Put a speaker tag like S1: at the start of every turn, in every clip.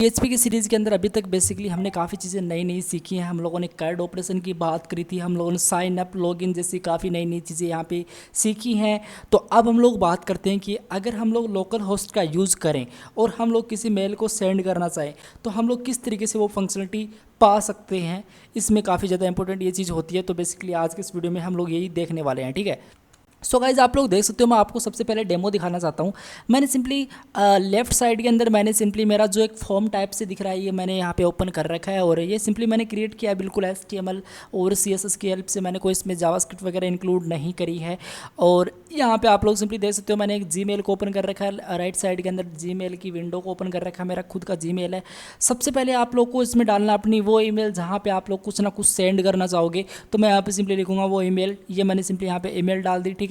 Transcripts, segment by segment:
S1: PHP की series के अंदर अभी तक बेसिकली हमने काफ़ी चीज़ें नई नई सीखी हैं। हम लोगों ने कैड ऑपरेशन की बात करी थी, हम लोगों ने साइन अप लॉगिन जैसी काफ़ी नई नई चीज़ें यहाँ पे सीखी हैं। तो अब हम लोग बात करते हैं कि अगर हम लोग लोकल होस्ट का यूज़ करें और हम लोग किसी मेल को सेंड करना चाहें तो हम लोग किस तरीके से वो फंक्शनलिटी पा सकते हैं। इसमें काफ़ी ज़्यादा इंपॉर्टेंट ये चीज़ होती है। तो बेसिकली आज के इस वीडियो में हम लोग यही देखने वाले हैं, ठीक है। सो गाइज आप लोग देख सकते हो, मैं आपको सबसे पहले डेमो दिखाना चाहता हूँ। मैंने सिंपली लेफ्ट साइड के अंदर मैंने सिंपली मेरा जो एक फॉर्म टाइप से दिख रहा है ये मैंने यहाँ पे ओपन कर रखा है और ये सिंपली मैंने क्रिएट किया है बिल्कुल HTML और CSS की हेल्प से। मैंने कोई इसमें जावास्क्रिप्ट वगैरह इंक्लूड नहीं करी है। और यहाँ पे आप लोग सिंपली देख सकते हो मैंने एक जीमेल को ओपन कर रखा है। राइट साइड के अंदर जीमेल की विंडो को ओपन कर रखा है, मेरा खुद का जीमेल है। सबसे पहले आप लोग को इसमें डालना अपनी वो ईमेल जहाँ पे आप लोग कुछ ना कुछ सेंड करना चाहोगे। तो मैं यहाँ पे सिंपली लिखूँगा वो ईमेल, ये मैंने सिंपली यहाँ पे ईमेल डाल दी, ठीक है।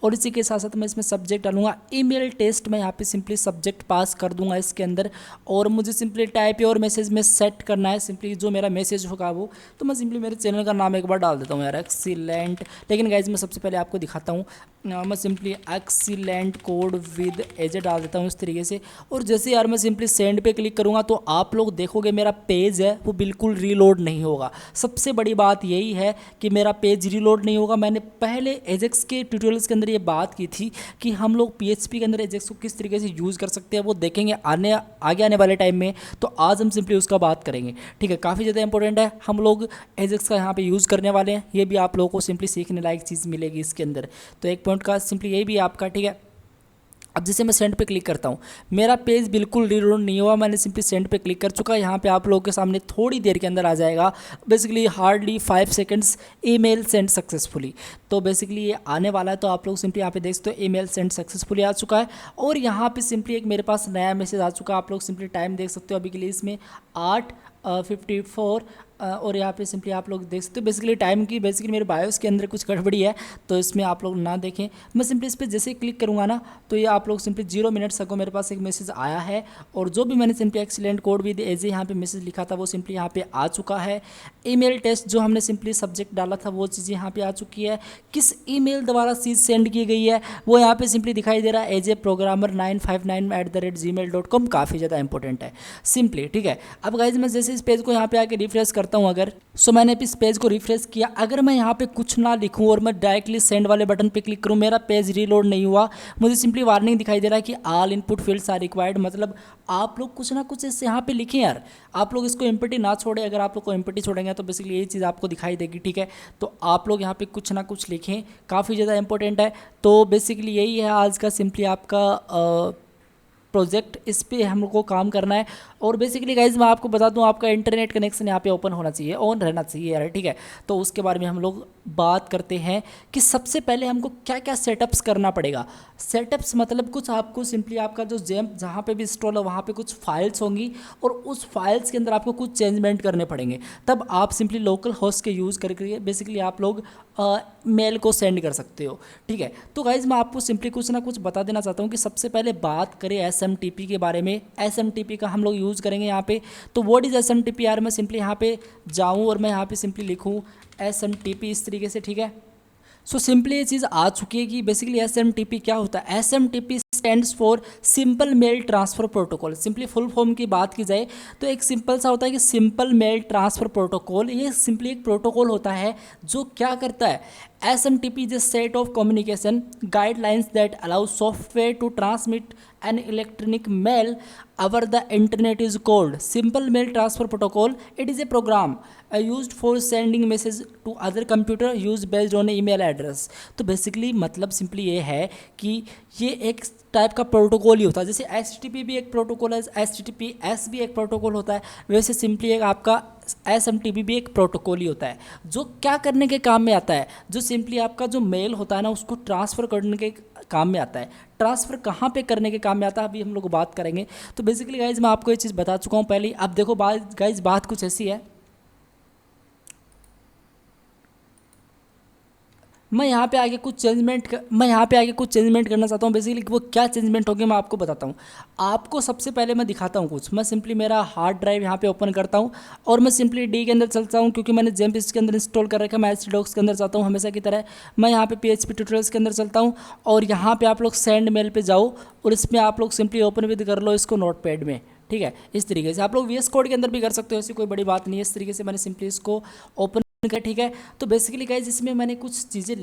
S1: और इसी के साथ साथ मैं इसमें सब्जेक्ट डालूंगा ईमेल टेस्ट। मैं यहाँ पे सिंपली सब्जेक्ट पास कर दूंगा इसके अंदर और मुझे सिंपली टाइप योर मैसेज में सेट करना है सिंपली जो मेरा मैसेज होगा वो। तो मैं सिंपली मेरे चैनल का नाम एक बार डाल देता हूँ यार, एक्सीलेंट। लेकिन गाइज मैं सबसे पहले आपको दिखाता हूँ, मैं सिंपली एक्सीलेंट कोड विद एजे डाल देता हूँ इस तरीके से। और जैसे यार मैं सिंपली सेंड पे क्लिक करूँगा तो आप लोग देखोगे मेरा पेज है वो बिल्कुल रीलोड नहीं होगा। सबसे बड़ी बात यही है कि मेरा पेज रीलोड नहीं होगा। मैंने पहले एजेक्स के ट्यूटोरियल्स के अंदर ये बात की थी कि हम लोग PHP के अंदर एजेक्स को किस तरीके से यूज़ कर सकते हैं, वो देखेंगे आगे आने वाले टाइम में। तो आज हम सिंपली उसका बात करेंगे, ठीक है। काफ़ी ज़्यादा इंपॉर्टेंट है, हम लोग एजेक्स का यहाँ पे यूज़ करने वाले हैं। ये भी आप लोगों को सिंपली सीखने लायक चीज़ मिलेगी इसके अंदर। तो एक पॉइंट का सिंपली यही भी आपका, ठीक है। अब जैसे मैं सेंड पे क्लिक करता हूँ मेरा पेज बिल्कुल रीलोड नहीं हुआ। मैंने सिंपली सेंड पे क्लिक कर चुका। यहाँ पे आप लोगों के सामने थोड़ी देर के अंदर आ जाएगा, basically hardly 5 seconds, email send successfully. तो बेसिकली ये आने वाला है। तो आप लोग सिंपली यहाँ पे देख सकते हो ईमेल सेंड सक्सेसफुली आ चुका है। और यहाँ पे सिंपली एक मेरे पास नया मैसेज आ चुका है। आप लोग सिंपली टाइम देख सकते हो अभी के लिए इसमें 8:54 और यहाँ पे सिंपली आप लोग देख सकते हो बेसिकली टाइम की। बेसिकली मेरे बायोस के अंदर कुछ गड़बड़ी है तो इसमें आप लोग ना देखें। मैं सिंपली इस पर जैसे ही क्लिक करूँगा ना तो ये आप लोग सिंपली 0 मिनट्स अगो मेरे पास एक मैसेज आया है। और जो भी मैंने सिंपली एक्सीलेंट कोड विद एजे यहाँ पे मैसेज लिखा था वो सिंपली यहाँ पे आ चुका है। ईमेल टेस्ट जो हमने सिंपली सब्जेक्ट डाला था वो चीज़ यहाँ पे आ चुकी है। किस ईमेल द्वारा चीज़ सेंड की गई है वो यहाँ पे सिंपली दिखाई दे रहा है, AJ programmer959@gmail.com। काफ़ी ज़्यादा इंपॉर्टेंट है सिंपली, ठीक है। अब गाइज मैं जैसे इस पेज को यहाँ पे आके रिफ्रेश करता हूँ, अगर सो मैंने इस पेज को रिफ्रेश किया, अगर मैं यहाँ पे कुछ ना लिखूँ और मैं डायरेक्टली सेंड वाले बटन पे क्लिक करूँ, मेरा पेज रीलोड नहीं हुआ। मुझे सिंपली वार्निंग दिखाई दे रहा है कि all input fields are required. मतलब आप लोग कुछ ना कुछ इससे यहाँ पे लिखें यार, आप लोग इसको एम्प्टी ना छोड़े। अगर आप लोग को एम्प्टी छोड़ेंगे तो बेसिकली यही चीज़ आपको दिखाई देगी, ठीक है। तो आप लोग यहाँ पे कुछ ना कुछ लिखें, काफ़ी ज़्यादा इंपॉर्टेंट है। तो बेसिकली यही है आज का सिंपली आपका प्रोजेक्ट, इस पे हमको काम करना है। और बेसिकली गाइज मैं आपको बता दूं आपका इंटरनेट कनेक्शन यहाँ पे ओपन होना चाहिए, ऑन रहना चाहिए यार, ठीक है। तो उसके बारे में हम लोग बात करते हैं कि सबसे पहले हमको क्या क्या सेटअप्स करना पड़ेगा। सेटअप्स मतलब कुछ आपको सिंपली आपका जो जेम जहाँ पे भी इंस्टॉल है वहाँ पे कुछ फाइल्स होंगी और उस फाइल्स के अंदर आपको कुछ चेंजमेंट करने पड़ेंगे। तब आप सिंपली लोकल होस्ट के यूज़ करके बेसिकली आप लोग मेल को सेंड कर सकते हो, ठीक है। तो गाइज मैं आपको सिंपली कुछ ना कुछ बता देना चाहता हूँ कि सबसे पहले बात करें SMTP के बारे में। SMTP का हम लोग यूज़ करेंगे यहाँ पे। तो व्हाट इज़ SMTP यार, मैं सिंपली यहाँ पे जाऊँ और मैं यहाँ पे सिंपली लिखूँ SMTP इस तरीके से, ठीक है। सो सिंपली ये चीज़ आ चुकी है कि बेसिकली SMTP क्या होता है। SMTP stands for simple mail transfer protocol. Simply full form की बात की जाए तो एक सिंपल सा होता है कि सिंपल मेल ट्रांसफ़र प्रोटोकॉल। ये सिंपली एक प्रोटोकॉल होता है जो क्या करता है, SMTP is a set of communication guidelines that allow software to transmit an electronic mail over the internet is called Simple Mail Transfer Protocol. It is a program used for sending message to other computer used based on email address. तो basically मतलब simply ये है कि ये एक type का protocol ही होता है। जैसे HTTP भी एक प्रोटोकॉल है, HTTPS भी एक प्रोटोकॉल होता है, वैसे सिंपली एक आपका SMTP भी एक प्रोटोकॉल ही होता है जो क्या करने के काम में आता है, जो सिंपली आपका जो मेल होता है ना उसको ट्रांसफ़र करने के काम में आता है। ट्रांसफ़र कहाँ पे करने के काम में आता है अभी हम लोग बात करेंगे। तो बेसिकली गाइज मैं आपको ये चीज़ बता चुका हूँ पहले। अब देखो गाइज बात कुछ ऐसी है, मैं यहाँ पे आगे कुछ चेंजमेंट करना चाहता हूँ। बेसिकली वो क्या चेंजमेंट होगी मैं आपको बताता हूँ। आपको सबसे पहले मैं दिखाता हूँ कुछ। मैं सिंपली मेरा हार्ड ड्राइव यहाँ पे ओपन करता हूँ और मैं सिंपली डी के अंदर चलता हूँ क्योंकि मैंने जेम्प इसके अंदर इंस्टॉल कर रखा है। मैं HDocs के अंदर जाता हूँ हमेशा की तरह। मैं यहाँ पे PHP ट्यूटोरियल्स के अंदर चलता हूँ और यहाँ पर आप लोग सेंड मेल पर जाओ और इसमें आप लोग सिंपली ओपन विद कर लो इसको नोटपैड में, ठीक है। इस तरीके से आप लोग VS कोड के अंदर भी कर सकते हो, ऐसी कोई बड़ी बात नहीं है। इस तरीके से मैंने सिंपली इसको ओपन कर, ठीक है। तो बेसिकली गाइज इसमें मैंने कुछ चीज़ें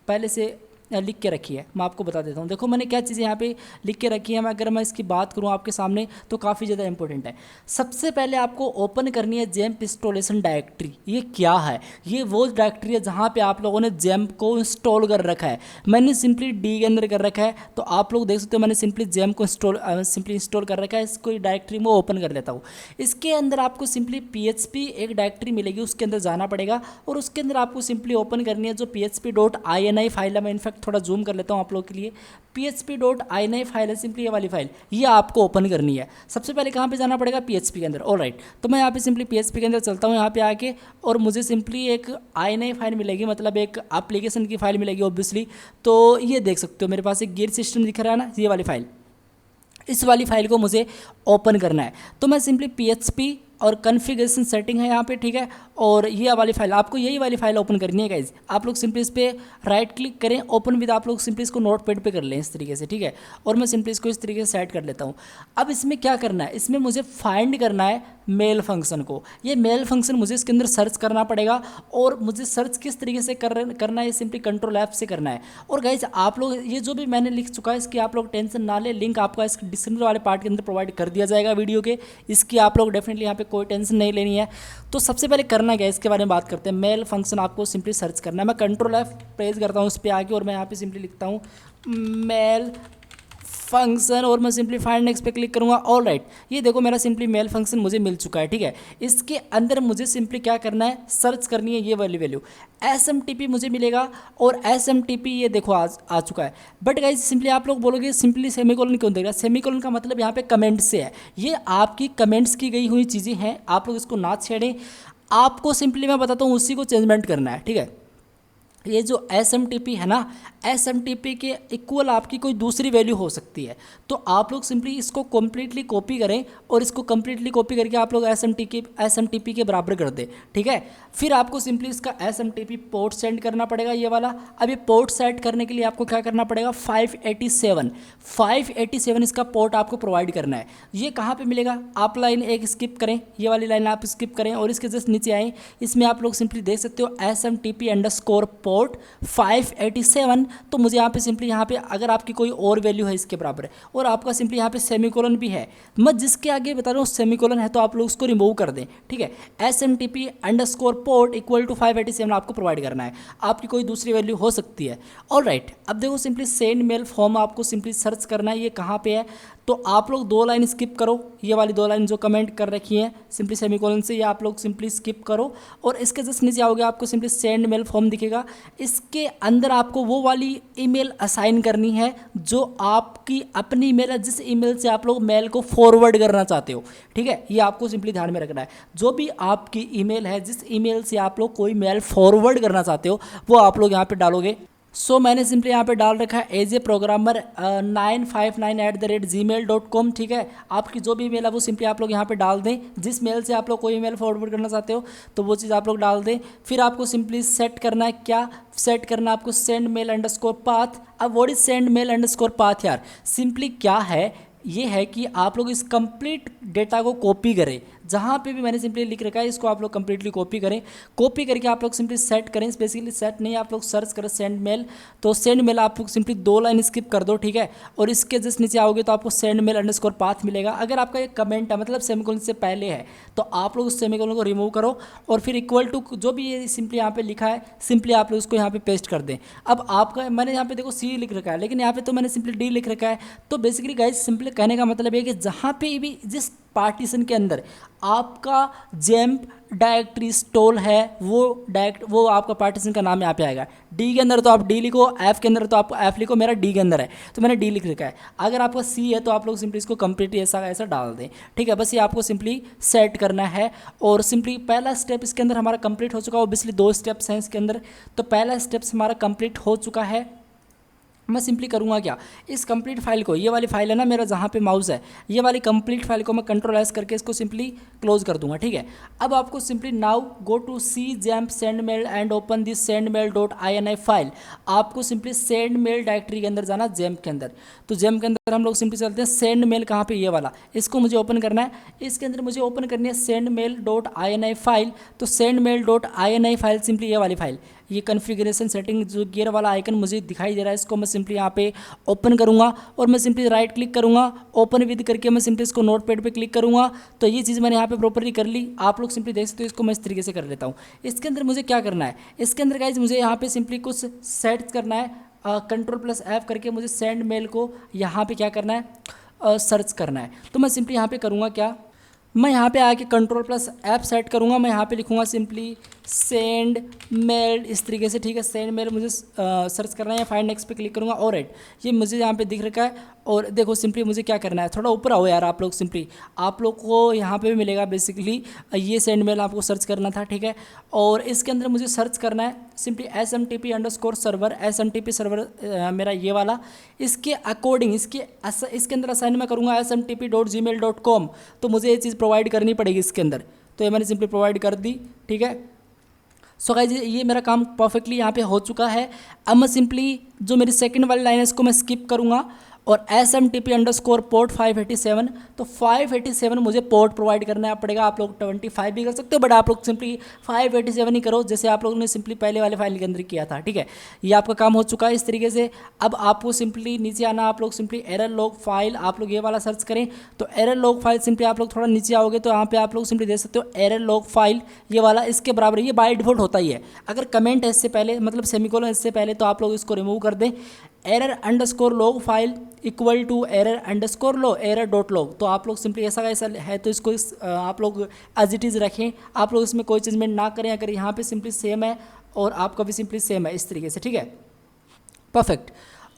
S1: पहले से लिख के रखी है, मैं आपको बता देता हूँ। देखो मैंने क्या चीज़ें यहाँ पे लिख के रखी है, अगर मैं इसकी बात करूँ आपके सामने तो काफ़ी ज़्यादा इंपॉर्टेंट है। सबसे पहले आपको ओपन करनी है जैम्प इंस्टॉलेशन डायरेक्टरी। ये क्या है? ये वो डायरेक्टरी है जहाँ पे आप लोगों ने जैम्प को इंस्टॉल कर रखा है। मैंने सिंपली डी के अंदर कर रखा है, तो आप लोग देख सकते हो मैंने सिंपली जैम्प को इंस्टॉल कर रखा है। इसको डायरेक्टरी में ओपन कर लेता हूँ। इसके अंदर आपको सिंपली PHP एक डायरेक्टरी मिलेगी, उसके अंदर जाना पड़ेगा और उसके अंदर आपको सिंपली ओपन करनी है जो php.ini फाइल है। मैं इनफैक्ट थोड़ा जूम कर लेता हूँ आप लोग के लिए। php.ini फाइल है, सिंपली ये वाली फाइल, ये आपको ओपन करनी है। सबसे पहले कहाँ पे जाना पड़ेगा? PHP के अंदर। ऑलराइट, तो मैं यहाँ पे सिंपली PHP के अंदर चलता हूँ यहाँ पे आके, और मुझे सिंपली एक ini फाइल मिलेगी, मतलब एक एप्लीकेशन की फाइल मिलेगी ऑब्वियसली। तो ये देख सकते हो मेरे पास एक गियर सिस्टम दिख रहा है ना, ये वाली फाइल, इस वाली फाइल को मुझे ओपन करना है। तो मैं सिंपली PHP और कॉन्फ़िगरेशन सेटिंग है यहाँ पे, ठीक है। और ये वाली फाइल, आपको यही वाली फाइल ओपन करनी है गाइज। आप लोग सिंपली इस पर राइट क्लिक करें, ओपन विद, आप लोग सिंपली इसको नोटपैड पे कर लें इस तरीके से, ठीक है। और मैं सिंपली इसको इस तरीके से सेट कर लेता हूँ। अब इसमें क्या करना है? इसमें मुझे फाइंड करना है मेल फंक्शन को। ये मेल फंक्शन मुझे इसके अंदर सर्च करना पड़ेगा, और मुझे सर्च किस तरीके से करना है? सिंपली कंट्रोल F से करना है। और गाइज आप लोग ये जो भी मैंने लिख चुका है इसकी आप लोग टेंशन ना ले, लिंक आपका इस डिस्क्रिप्शन वाले पार्ट के अंदर प्रोवाइड कर दिया जाएगा वीडियो के, इसकी आप लोग डेफिनेटली यहाँ पे कोई टेंशन नहीं लेनी है। तो सबसे पहले करना क्या है इसके बारे में बात करते हैं। मेल फंक्शन आपको सिंपली सर्च करना है। मैं कंट्रोल F प्रेस करता हूँ उस पर आके, और मैं यहाँ पे सिंपली लिखता हूँ मेल फंक्शन, और मैं सिंपली फाइंड नेक्स्ट पे क्लिक करूंगा। ऑल राइट, ये देखो मेरा सिंपली मेल फंक्शन मुझे मिल चुका है, ठीक है। इसके अंदर मुझे सिंपली क्या करना है? सर्च करनी है ये वाली वैल्यू, SMTP मुझे मिलेगा, और SMTP ये देखो आ चुका है। बट गाइज सिंपली आप लोग बोलोगे सिंपली सेमीकोलन क्यों देगा? सेमीकोलन का मतलब यहाँ पे कमेंट से है, ये आपकी कमेंट्स की गई हुई चीज़ें हैं, आप लोग इसको ना छेड़ें। आपको सिंपली मैं बताता हूँ उसी को चेंजमेंट करना है, ठीक है। ये जो SMTP है ना, SMTP के इक्वल आपकी कोई दूसरी वैल्यू हो सकती है। तो आप लोग सिंपली इसको कम्प्लीटली कॉपी करें, और इसको कम्प्लीटली कॉपी करके आप लोग SMTP के बराबर कर दें, ठीक है। फिर आपको सिंपली इसका SMTP पोर्ट सेंड करना पड़ेगा, ये वाला। अब ये पोर्ट सेट करने के लिए आपको क्या करना पड़ेगा? 587 इसका पोर्ट आपको प्रोवाइड करना है। ये कहाँ पर मिलेगा? आप लाइन एक स्किप करें, ये वाली लाइन आप स्किप करें, और इसके जस्ट नीचे आएँ, इसमें आप लोग सिंपली देख सकते हो SMTP_ पोर्ट 587। तो मुझे यहाँ पे सिंपली यहाँ पे अगर आपकी कोई और वैल्यू है इसके बराबर है, और आपका सिंपली यहाँ पे सेमीकोलन भी है, मैं जिसके आगे बता रहा हूँ सेमीकोलन है, तो आप लोग उसको रिमूव कर दें, ठीक है। SMTP_ पोर्ट इक्वल टू 587 आपको प्रोवाइड करना है। आपकी कोई दूसरी वैल्यू हो सकती है। ऑल राइट, अब देखो सिंपली सेंड मेल फॉर्म आपको सिंपली सर्च करना है, ये कहाँ पे है? तो आप लोग 2 लाइन स्किप करो, ये वाली 2 लाइन जो कमेंट कर रखी हैं सिंपली सेमीकोलन से, ये आप लोग सिंपली स्किप करो, और इसके जस्ट नीचे आओगे आपको सिंपली सेंड मेल फॉर्म दिखेगा। इसके अंदर आपको वो वाली ईमेल असाइन करनी है जो आपकी अपनी ईमेल है, जिस ईमेल से आप लोग मेल को फॉरवर्ड करना चाहते हो, ठीक है। ये आपको सिंपली ध्यान में रखना है। जो भी आपकी ईमेल है, जिस ईमेल से आप लोग कोई मेल फॉरवर्ड करना चाहते हो, वो आप लोग यहाँ पे डालोगे। सो मैंने सिंपली यहाँ पे डाल रखा है एज ए प्रोग्रामर 959@gmail.com, ठीक है। आपकी जो भी ईमेल है वो सिंपली आप लोग यहाँ पे डाल दें, जिस मेल से आप लोग कोई ईमेल फॉरवर्ड करना चाहते हो तो वो चीज़ आप लोग डाल दें। फिर आपको सिंपली सेट करना है, क्या सेट करना है आपको? Send mail underscore path. अब what is send mail underscore path यार? सिंपली क्या है, ये है कि आप लोग इस कंप्लीट डेटा को कॉपी करें, जहाँ पे भी मैंने सिंपली लिख रखा है इसको आप लोग कंप्लीटली कॉपी करें। कॉपी करके आप लोग सिंपली सेट करें, बेसिकली सेट नहीं, आप लोग सर्च करें सेंड मेल। तो सेंड मेल आप लोग सिंपली 2 लाइन स्किप कर दो, ठीक है। और इसके जस्ट नीचे आओगे तो आपको सेंड मेल अंडरस्कोर पाथ मिलेगा। अगर आपका एक कमेंट है, मतलब सेमीकोलन से पहले है, तो आप लोग उस सेमीकोलन को रिमूव करो, और फिर इक्वल टू जो भी ये सिंपली यहाँ पे लिखा है, सिंपली आप लोग उसको यहाँ पे पेस्ट कर दें। अब आपका मैंने यहाँ पे देखो C लिख रखा है, लेकिन यहाँ पे तो मैंने सिंपली D लिख रखा है। तो बेसिकली गाइस सिंपली कहने का मतलब है कि जहाँ पे भी जिस पार्टीशन के अंदर आपका जैम्प डायरेक्टरी इंस्टॉल है, वो आपका पार्टीशन का नाम यहाँ पे आएगा। डी के अंदर तो आप डी लिखो, एफ के अंदर तो आप एफ लिखो, मेरा डी के अंदर है तो मैंने डी लिख रखा है। अगर आपका सी है तो आप लोग सिंपली इसको कंप्लीट ऐसा डाल दें, ठीक है। बस ये आपको सिंपली सेट करना है, और सिंपली पहला स्टेप इसके अंदर हमारा कंप्लीट हो चुका है। ऑब्वियसली 2 स्टेप्स हैं इसके अंदर, तो पहला स्टेप्स हमारा कंप्लीट हो चुका है। मैं सिंपली करूँगा क्या, इस कंप्लीट फाइल को, ये वाली फाइल है ना मेरा जहाँ पे माउस है, ये वाली कंप्लीट फाइल को मैं कंट्रोल एस करके इसको सिंपली क्लोज कर दूंगा। ठीक है, अब आपको simply now go to C XAMPP send mail and open this send mail dot INI file. आपको सिंपली सेंड मेल डायरेक्टरी के अंदर जाना, जैम्प के अंदर। तो जैम्प के अंदर हम लोग सिंपली चलते हैं, सेंड मेल कहाँ पे, ये वाला, इसको मुझे ओपन करना है। इसके अंदर मुझे ओपन करनी है send mail dot INI file. तो send mail dot INI file simply ये वाली फाइल, ये कॉन्फ़िगरेशन सेटिंग जो गियर वाला आइकन मुझे दिखाई दे रहा है, इसको मैं सिंपली यहाँ पे ओपन करूँगा और मैं सिंपली राइट क्लिक करूँगा, ओपन विद करके मैं सिंपली इसको नोटपैड पे क्लिक करूँगा। तो ये चीज़ मैंने यहाँ पे प्रॉपरली कर ली, आप लोग सिंपली देख सकते हो। इसको मैं इस तरीके से कर लेता हूँ। इसके अंदर मुझे क्या करना है, इसके अंदर गाइज मुझे यहाँ पे सिंपली कुछ सेट करना है, Ctrl+F करके मुझे सेंड मेल को यहाँ पे क्या करना है, सर्च करना है। तो मैं सिंपली यहाँ पे करूँगा क्या, मैं यहाँ पे आके Ctrl+F सेट करूँगा। मैं यहाँ पे लिखूँगा सिंपली सेंड मेल, इस तरीके से। ठीक है, सेंड मेल मुझे सर्च करना है, या फाइंड नेक्स्ट पे क्लिक करूँगा। और राइट, ये मुझे यहाँ पे दिख रखा है। और देखो सिंपली मुझे क्या करना है, थोड़ा ऊपर आओ यार आप लोग, सिंपली आप लोग को यहाँ पे भी मिलेगा बेसिकली ये सेंड मेल आपको सर्च करना था। ठीक है, और इसके अंदर मुझे सर्च करना है सिंपली SMTP_सर्वर, SMTP सर्वर मेरा ये वाला, इसके अकॉर्डिंग इसके अंदर असाइन मैं करूँगा smtp.gmail.com। तो मुझे ये चीज़ प्रोवाइड करनी पड़ेगी इसके अंदर, तो ये मैंने सिंपली प्रोवाइड कर दी। ठीक है, सो गाइस ये मेरा काम परफेक्टली यहाँ पे हो चुका है। अब मैं सिंपली जो मेरी सेकंड वाली लाइन है इसको मैं स्किप करूँगा और SMTP_पोर्ट 587, तो 587 मुझे पोर्ट प्रोवाइड करना पड़ेगा। आप लोग 25 भी कर सकते हो, बट आप लोग सिंपली 587 ही करो, जैसे आप लोगों ने सिंपली पहले वाले फाइल के अंदर किया था। ठीक है, ये आपका काम हो चुका है इस तरीके से। अब आपको सिंपली नीचे आना, आप लोग सिंपली एरर लॉग फाइल, आप लोग ये वाला सर्च करें तो एरर लॉग फाइल सिंपली आप लोग थोड़ा नीचे आओगे तो यहाँ पे आप लोग सिंपली देख सकते हो एरर लॉग फाइल, ये वाला इसके बराबर, ये बाय डिफॉल्ट होता ही है। अगर कमेंट है इससे पहले, मतलब सेमीकोलन इससे पहले, तो आप लोग इसको रिमूव कर दें। error_log file equal to error_log तो आप लोग सिंपली ऐसा है तो इसको आप लोग एज इट इज़ रखें, आप लोग इसमें कोई चेंजमेंट ना करें। अगर यहाँ पे सिंपली सेम है और आपका भी सिंपली सेम है इस तरीके से। ठीक है, परफेक्ट।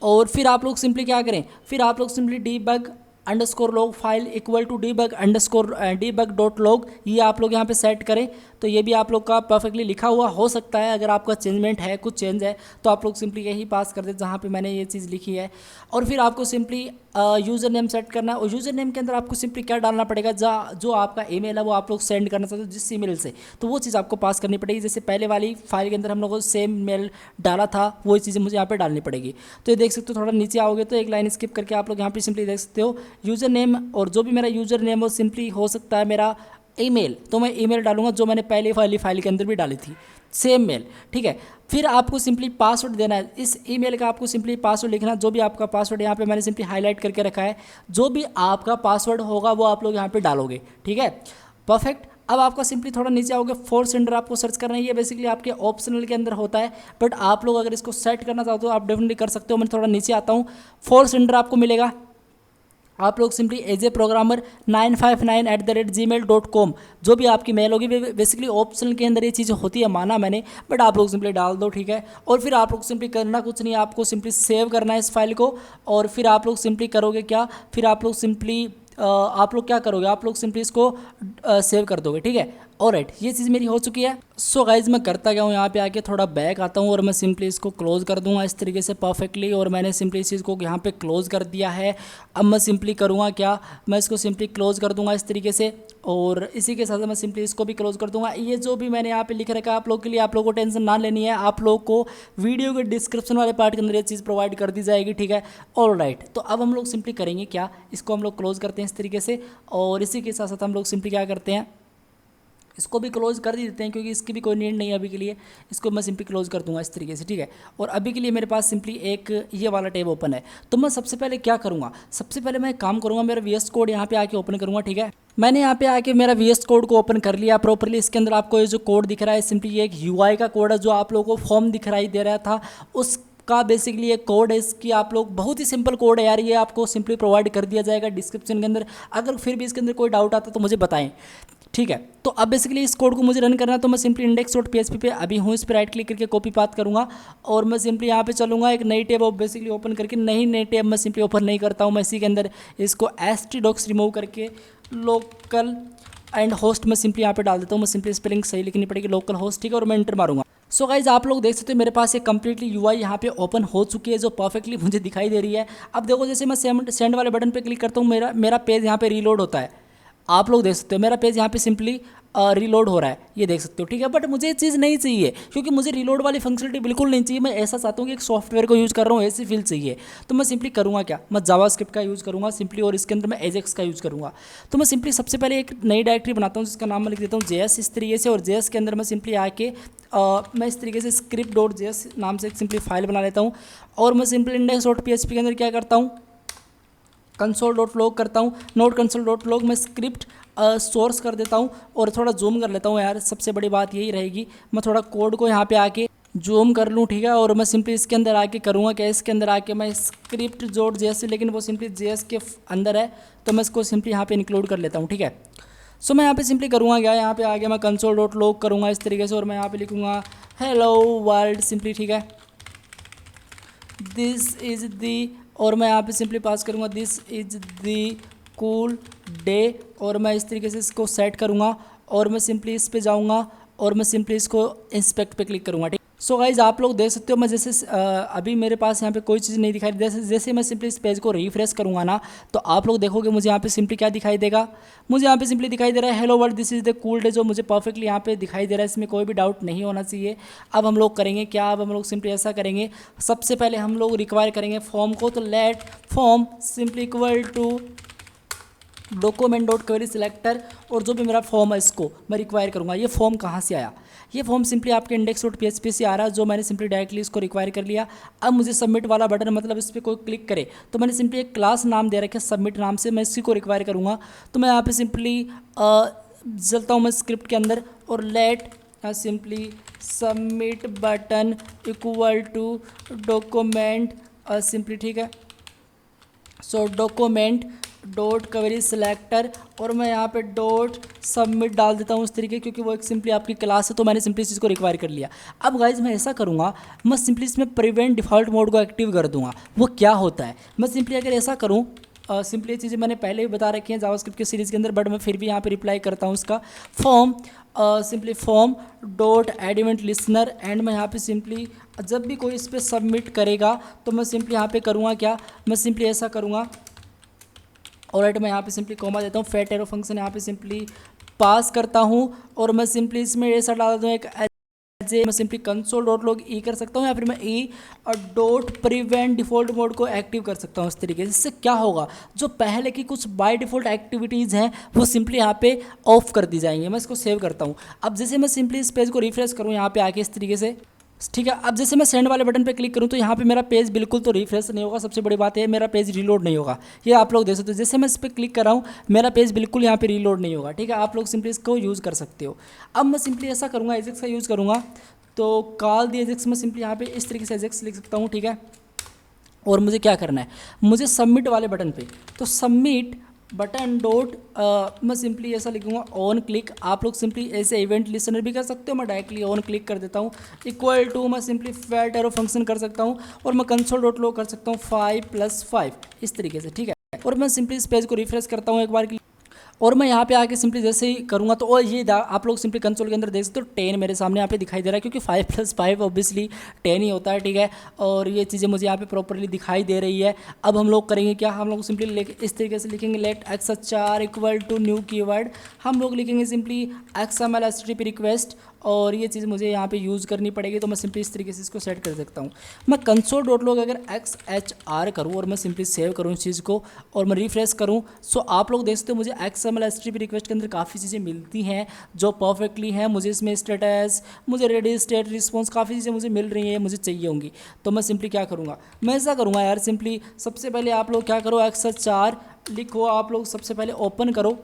S1: और फिर आप लोग सिंपली क्या करें, फिर आप लोग simply debug_log file equal to debug_log ये आप लोग यहाँ पे सेट करें। तो ये भी आप लोग का परफेक्टली लिखा हुआ हो सकता है, अगर आपका चेंजमेंट है, कुछ चेंज है तो आप लोग सिंपली यही पास कर दे जहाँ पे मैंने ये चीज़ लिखी है। और फिर आपको सिंपली यूज़र नेम सेट करना है, और यूज़र नेम के अंदर आपको सिंपली क्या डालना पड़ेगा, जो आपका ईमेल है वो आप लोग सेंड करना चाहते हो जिस ईमेल से, तो वो चीज़ आपको पास करनी पड़ेगी। जैसे पहले वाली फाइल के अंदर हम लोगों को सेम मेल डाला था, वही चीज़ें मुझे यहाँ पे डालनी पड़ेगी। तो ये देख सकते हो, थोड़ा नीचे आओगे तो एक लाइन स्किप करके आप लोग यहाँ पे सिंपली देख सकते हो यूज़र नेम, और जो भी मेरा यूज़र नेम वो सिंपली हो सकता है मेरा ईमेल, तो मैं ईमेल डालूंगा जो मैंने पहले वाली फाइल के अंदर भी डाली थी, सेम मेल। ठीक है, फिर आपको सिंपली पासवर्ड देना है, इस ईमेल का आपको सिंपली पासवर्ड लिखना, जो भी आपका पासवर्ड यहाँ पे मैंने सिंपली हाईलाइट करके रखा है, जो भी आपका पासवर्ड होगा वो आप लोग यहाँ पे डालोगे। ठीक है, परफेक्ट। अब आपका सिंपली थोड़ा नीचे आओगे, फोर्स सेंडर आपको सर्च करना है। ये बेसिकली आपके ऑप्शनल के अंदर होता है, बट आप लोग अगर इसको सेट करना चाहते हो आप डेफिनेटली कर सकते हो। मैं थोड़ा नीचे आता हूँ, फोर्स सेंडर आपको मिलेगा, आप लोग simply as a programmer 959@gmail.com जो भी आपकी मेल होगी, बेसिकली ऑप्शनल के अंदर ये चीज़ होती है, माना मैंने, बट आप लोग सिंपली डाल दो। ठीक है, और फिर आप लोग सिंपली करना कुछ नहीं, आपको सिंपली सेव करना है इस फाइल को, और फिर आप लोग सिंपली करोगे क्या, फिर आप लोग सिंपली आप लोग क्या करोगे, आप लोग सिंपली इसको सेव कर दोगे। ठीक है, ऑलराइट, ये चीज़ मेरी हो चुकी है। सो गाइज मैं करता क्या हूँ, यहाँ पे आके थोड़ा बैक आता हूँ और मैं सिंपली इसको क्लोज कर दूंगा इस तरीके से परफेक्टली, और मैंने सिंपली इस चीज़ को यहाँ पे क्लोज कर दिया है। अब मैं सिंपली करूँगा क्या, मैं इसको सिंपली क्लोज कर दूंगा इस तरीके से, और इसी के साथ मैं सिंपली इसको भी क्लोज कर दूंगा। ये जो भी मैंने यहाँ पे लिख रखा है आप लोग के लिए, आप लोग को टेंशन ना लेनी है, आप लोग को वीडियो के डिस्क्रिप्शन वाले पार्ट के अंदर ये चीज़ प्रोवाइड कर दी जाएगी। ठीक है, ऑलराइट। तो अब हम लोग सिंपली करेंगे क्या, इसको हम लोग क्लोज करते हैं इस तरीके से, और इसी के साथ साथ हम लोग सिंपली क्या करते हैं, इसको भी क्लोज कर देते हैं क्योंकि इसकी भी कोई नीड नहीं है अभी के लिए। इसको मैं सिंपली क्लोज कर दूंगा इस तरीके से। ठीक है, और अभी के लिए मेरे पास सिंपली एक ये वाला टैब ओपन है। तो मैं सबसे पहले क्या करूंगा, सबसे पहले मैं काम करूंगा, मेरा VS कोड यहाँ पे आके ओपन करूंगा। ठीक है, मैंने यहाँ पे आके मेरा VS कोड को ओपन कर लिया प्रॉपरली। इसके अंदर आपको ये जो कोड दिख रहा है सिंपली ये एक UI का कोड है, जो आप लोगों को फॉर्म दिखाई दे रहा था उसका बेसिकली एक कोड है। इसकी आप लोग बहुत ही सिंपल कोड है यार, ये आपको सिंपली प्रोवाइड कर दिया जाएगा डिस्क्रिप्शन के अंदर। अगर फिर भी इसके अंदर कोई डाउट आता तो मुझे बताएं। ठीक है, तो अब बेसिकली इस कोड को मुझे रन करना है, तो मैं सिंपली index.php पे अभी हूँ, इस पर राइट क्लिक करके कॉपी पाथ करूँगा और मैं सिंपली यहाँ पे चलूँगा, एक नई टैब बेसिकली ओपन करके, नई टैब मैं सिंपली ओपन नहीं करता हूँ, मैं इसी के अंदर इसको htdocs रिमूव करके लोकल एंड होस्ट में सिंपली यहाँ पे डाल देता हूँ। मैं सिंपली स्पेलिंग सही लिखनी पड़ेगी, लोकल होस्ट। ठीक है, और मैं इंटर मारूंगा। सो गाइज आप लोग देख सकते हो मेरे पास एक कंप्लीटली यूआई यहाँ पे ओपन हो चुकी है जो परफेक्टली मुझे दिखाई दे रही है। अब देखो जैसे मैं सेंड वाले बटन पे क्लिक करता हूँ मेरा पेज यहाँ पे रीलोड होता है। आप लोग देख सकते हो मेरा पेज यहाँ पे सिंपली रीलोड हो रहा है, ये देख सकते हो, ठीक है। बट मुझे ये चीज़ नहीं चाहिए क्योंकि मुझे रीलोड वाली फंक्शनलिटी बिल्कुल नहीं चाहिए। मैं ऐसा चाहता हूँ कि एक सॉफ्टवेयर को यूज़ कर रहा हूँ, ऐसी फील चाहिए। तो मैं सिंपली करूँगा क्या, मैं जावास्क्रिप्ट का यूज़ करूँगा सिंपली, और इसके अंदर मैं एजेक्स का यूज़ करूँगा। तो मैं सिंपली सबसे पहले एक नई डायरेक्टरी बनाता हूँ जिसका नाम मैं लिख देता हूँ JS इस तरीके से, और JS के अंदर मैं सिंपली आके मैं इस तरीके से script.js नाम से एक सिंपली फाइल बना लेता हूँ। और मैं सिंपली index.php के अंदर क्या करता हूँ, console.log करता हूँ। नोट console.log में स्क्रिप्ट सोर्स कर देता हूँ और थोड़ा जूम कर लेता हूँ यार, सबसे बड़ी बात यही रहेगी। मैं थोड़ा कोड को यहाँ पे आके जूम कर लूँ, ठीक है। और मैं सिंपली इसके अंदर आके करूँगा क्या, इसके अंदर आके मैं स्क्रिप्ट जोड़ JS, लेकिन वो सिंपली JS के अंदर है तो मैं इसको सिंपली यहाँ पे इंक्लूड कर लेता हूँ, ठीक है। सो मैं यहाँ पे सिंपली करूँगा क्या, यहाँ पे आके मैं console.log करूँगा इस तरीके से, और मैं यहाँ पे लिखूँगा हेलो वर्ल्ड सिंपली, ठीक है। दिस इज़ दी, और मैं यहाँ पे सिंपली पास करूँगा this is the cool day, और मैं इस तरीके से इसको सेट करूँगा। और मैं सिंपली इस पे जाऊँगा और मैं सिंपली इसको इंस्पेक्ट पे क्लिक करूँगा, ठीक। सो गाइज आप लोग देख सकते हो मैं जैसे अभी मेरे पास यहाँ पे कोई चीज़ नहीं दिखाई, जैसे जैसे मैं सिंपली इस पेज को रिफ्रेश करूँगा ना, तो आप लोग देखोगे मुझे यहाँ पे सिंपली क्या दिखाई देगा, मुझे यहाँ पे सिंपली दिखाई दे रहा है hello world this is the cool day, जो मुझे परफेक्टली यहाँ पे दिखाई दे रहा है, इसमें कोई भी डाउट नहीं होना चाहिए। अब हम लोग करेंगे क्या, अब हम लोग सिंपली ऐसा करेंगे, सबसे पहले हम लोग रिक्वायर करेंगे फॉर्म को, तो let form simply equal to document.query selector, और जो भी मेरा फॉर्म है इसको मैं रिक्वायर करूँगा। ये फॉर्म कहाँ से आया, ये फॉर्म सिंपली आपके index.php से आ रहा है, जो मैंने सिंपली डायरेक्टली इसको रिक्वायर कर लिया। अब मुझे सबमिट वाला बटन, मतलब इस पर कोई क्लिक करे तो मैंने सिंपली एक क्लास नाम दे रखा है सबमिट नाम से, मैं इसी को रिक्वायर करूँगा। तो मैं यहाँ पे सिंपली चलता हूँ मैं स्क्रिप्ट के अंदर, और let simply submit button equal to document simply, ठीक है। So document dot query selector, और मैं यहाँ पे डॉट सबमिट डाल देता हूँ इस तरीके, क्योंकि वो एक सिंपली आपकी क्लास है तो मैंने सिंपली इस चीज़ को रिक्वायर कर लिया। अब गाइज मैं ऐसा करूँगा, मैं सिंपली इसमें प्रिवेंट डिफ़ॉल्ट मोड को एक्टिव कर दूँगा। वो क्या होता है, मैं सिंपली अगर ऐसा करूँ, सिंपली ये चीज़ें मैंने पहले ही बता रखी हैं जावास्क्रिप्ट के सीरीज़ के अंदर, बट मैं फिर भी यहाँ पे रिप्लाई करता हूँ इसका form simply form dot add event listener, and मैं यहाँ पे सिंपली जब भी कोई इस पर सबमिट करेगा तो मैं सिंपली यहाँ पे करूँगा क्या, मैं सिंपली ऐसा करूँगा, ऑलराइट मैं यहाँ पे सिंपली कॉमा देता हूँ, फैट एरो फंक्शन यहाँ पे सिंपली पास करता हूँ, और मैं सिंपली इसमें ऐसा डाल देता हूँ एक मैं सिंपली console.log ई कर सकता हूँ, या फिर मैं ई और डॉट प्रिवेंट डिफ़ॉल्ट मोड को एक्टिव कर सकता हूँ इस तरीके से। इससे क्या होगा, जो पहले की कुछ बाय डिफ़ॉल्ट एक्टिविटीज़ हैं वो सिंपली यहाँ पे ऑफ कर दी जाएंगी। मैं इसको सेव करता हूँ। अब जैसे मैं सिंपली इस पेज को रिफ्रेश करूँ यहाँ पे आके इस तरीके से, ठीक है। अब जैसे मैं सेंड वाले बटन पे क्लिक करूँ तो यहाँ पे मेरा पेज बिल्कुल तो रिफ्रेश नहीं होगा, सबसे बड़ी बात है मेरा पेज रीलोड नहीं होगा। ये आप लोग देख सकते हो, जैसे मैं इस पर क्लिक कर रहा हूँ मेरा पेज बिल्कुल यहाँ पे रीलोड नहीं होगा, ठीक है। आप लोग सिंपली इसको यूज़ कर सकते हो। अब मैं सिंपली ऐसा करूँगा, एजेक्स का यूज़ करूँगा, तो कॉल दी एजेक्स में सिंपली यहाँ पे इस तरीके से एजेक्स लिख सकता हूँ, ठीक है। और मुझे क्या करना है, मुझे सबमिट वाले बटन पे, तो सबमिट बटन डॉट मैं सिंपली ऐसा लिखूँगा ऑन क्लिक। आप लोग सिंपली ऐसे इवेंट लिसनर भी कर सकते हो, मैं डायरेक्टली ऑन क्लिक कर देता हूँ, इक्वल टू मैं सिंपली फैट एरो फंक्शन कर सकता हूँ, और मैं console.log कर सकता हूँ 5+5 इस तरीके से, ठीक है। और मैं सिंपली इस पेज को रिफ्रेश करता हूँ एक बार के, और मैं यहाँ पे आके सिंपली जैसे ही करूँगा तो और ये आप लोग सिंपली कंसोल के अंदर देख सकते हो 10 मेरे सामने यहाँ पे दिखाई दे रहा है, क्योंकि 5+5 ऑब्वियसली 10 ही होता है, ठीक है। और ये चीज़ें मुझे यहाँ पे प्रॉपरली दिखाई दे रही है। अब हम लोग करेंगे क्या, हम लोग सिंपली इस तरीके से लिखेंगे let XHR equal to new keyword, हम लोग लिखेंगे सिंपली XML HTTP रिक्वेस्ट, और ये चीज़ मुझे यहाँ पे यूज़ करनी पड़ेगी, तो मैं सिंपली इस तरीके से इसको सेट कर सकता हूँ। मैं console.log अगर XHR करूँ और मैं सिंपली सेव करूँ इस चीज़ को और मैं रिफ्रेश करूँ, सो आप लोग देख सकते हो मुझे XML HTTP रिक्वेस्ट के अंदर काफ़ी चीज़ें मिलती हैं जो परफेक्टली हैं। मुझे इसमें स्टेटस, मुझे रेडी स्टेट रिस्पॉन्स, काफ़ी चीज़ें मुझे मिल रही हैं, मुझे चाहिए होंगी। तो मैं सिंपली क्या करूँगा, मैं ऐसा करूँगा यार, सिंपली सबसे पहले आप लोग क्या करो, XHR लिखो, आप लोग सबसे पहले ओपन करो,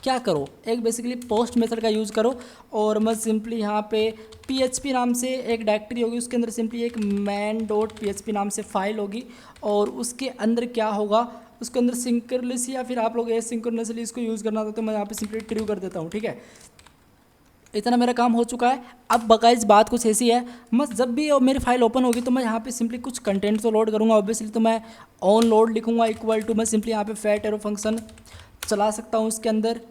S1: क्या करो, एक बेसिकली पोस्ट मेथड का यूज़ करो, और मैं सिंपली यहाँ पे PHP नाम से एक डायरेक्टरी होगी, उसके अंदर सिंपली एक main.php नाम से फाइल होगी, और उसके अंदर क्या होगा, उसके अंदर सिंक्रोनसली या फिर आप लोग एसिंक्रोनसली इसको यूज़ करना था, तो मैं यहाँ पे सिंपली ट्रू कर देता हूँ, ठीक है। इतना मेरा काम हो चुका है। अब बकाइज बात कुछ ऐसी है, मैं जब भी मेरी फाइल ओपन होगी तो मैं यहाँ पे सिंपली कुछ कंटेंट तो लोड करूँगा ऑब्वियसली, तो मैं ऑन लोड लिखूँगा इक्वल टू, मैं सिंपली यहाँ पे फैट एरो फंक्शन चला सकता हूँ इसके अंदर।